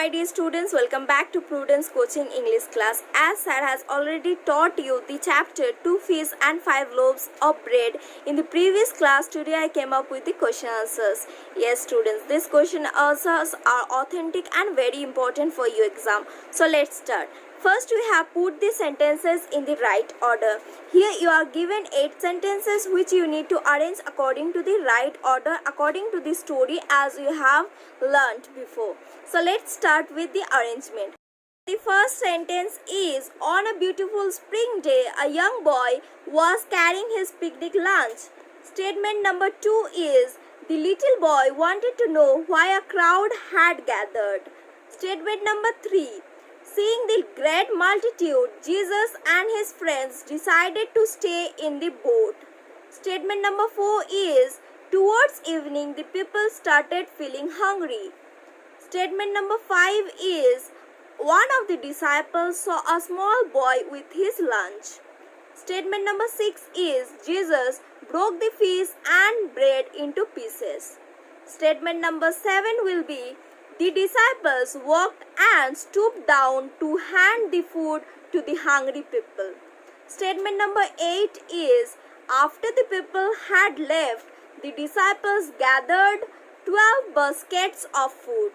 my dear students, welcome back to Prudence Coaching English class. As sir has already taught you the chapter 2 fish and 5 loaves of bread in the previous class, today I came up with the question answers. Yes students, these question answers are authentic and very important for your exam. So let's start. First, we have put the sentences in the right order. Here you are given 8 sentences which you need to arrange according to the right order, according to the story as you have learnt before. So let's start with the arrangement. The first sentence is, on a beautiful spring day, a young boy was carrying his picnic lunch. Statement number 2 is, the little boy wanted to know why a crowd had gathered. Statement number 3. Seeing the great multitude, Jesus and his friends decided to stay in the boat. Statement number 4 is, towards evening the people started feeling hungry. Statement number 5 is, one of the disciples saw a small boy with his lunch. Statement number 6 is, Jesus broke the fish and bread into pieces. Statement number 7 will be, the disciples walked and stooped down to hand the food to the hungry people. Statement number 8 is, after the people had left, the disciples gathered 12 baskets of food.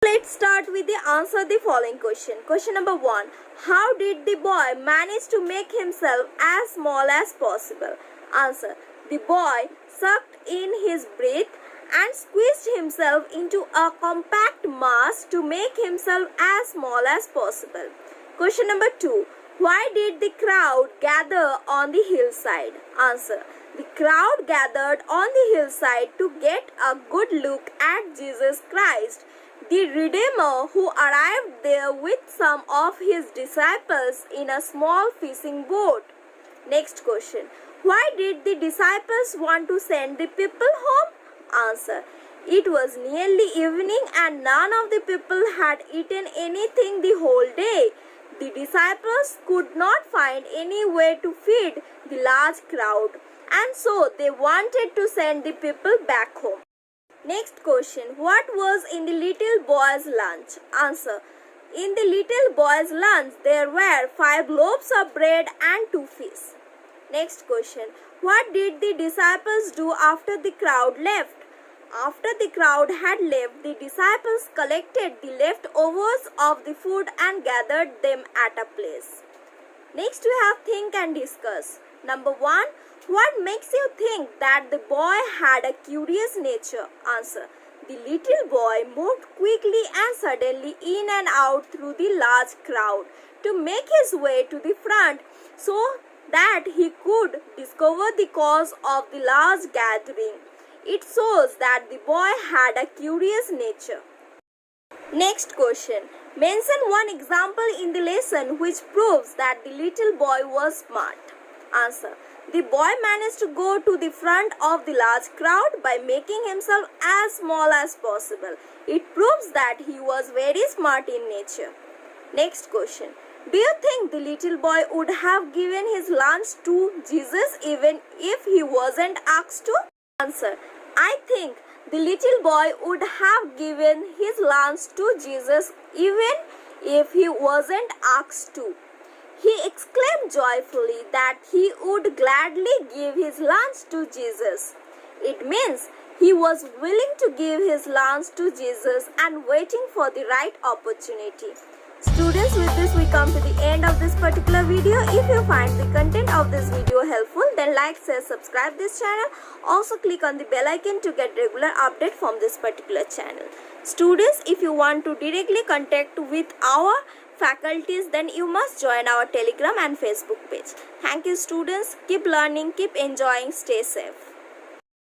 Let's start with the answer the following question. Question number 1. How did the boy manage to make himself as small as possible? Answer. The boy sucked in his breath and squeezed himself into a compact mass to make himself as small as possible. Question number 2. Why did the crowd gather on the hillside? Answer. The crowd gathered on the hillside to get a good look at Jesus Christ, the Redeemer, who arrived there with some of his disciples in a small fishing boat. Next question. Why did the disciples want to send the people home? Answer. It was nearly evening and none of the people had eaten anything the whole day. The disciples could not find any way to feed the large crowd, and so they wanted to send the people back home. Next question. What was in the little boy's lunch? Answer. In the little boy's lunch there were 5 loaves of bread and 2 fish. Next question. What did the disciples do after the crowd left? After the crowd had left, the disciples collected the leftovers of the food and gathered them at a place. Next we have think and discuss. Number 1. What makes you think that the boy had a curious nature? Answer. The little boy moved quickly and suddenly in and out through the large crowd to make his way to the front so that he could discover the cause of the large gathering. It shows that the boy had a curious nature. Next question. Mention one example in the lesson which proves that the little boy was smart. Answer. The boy managed to go to the front of the large crowd by making himself as small as possible. It proves that he was very smart in nature. Next question. Do you think the little boy would have given his lunch to Jesus even if he wasn't asked to? Answer. I think the little boy would have given his lunch to Jesus even if he wasn't asked to. He exclaimed joyfully that he would gladly give his lunch to Jesus. It means he was willing to give his lunch to Jesus and waiting for the right opportunity. Students, with this we come to the end of this particular video. If you find the content of this video helpful, then like, share, subscribe this channel. Also click on the bell icon to get regular update from this particular channel. Students, if you want to directly contact with our faculties, then you must join our Telegram and Facebook page. Thank you students. Keep learning, keep enjoying, stay safe.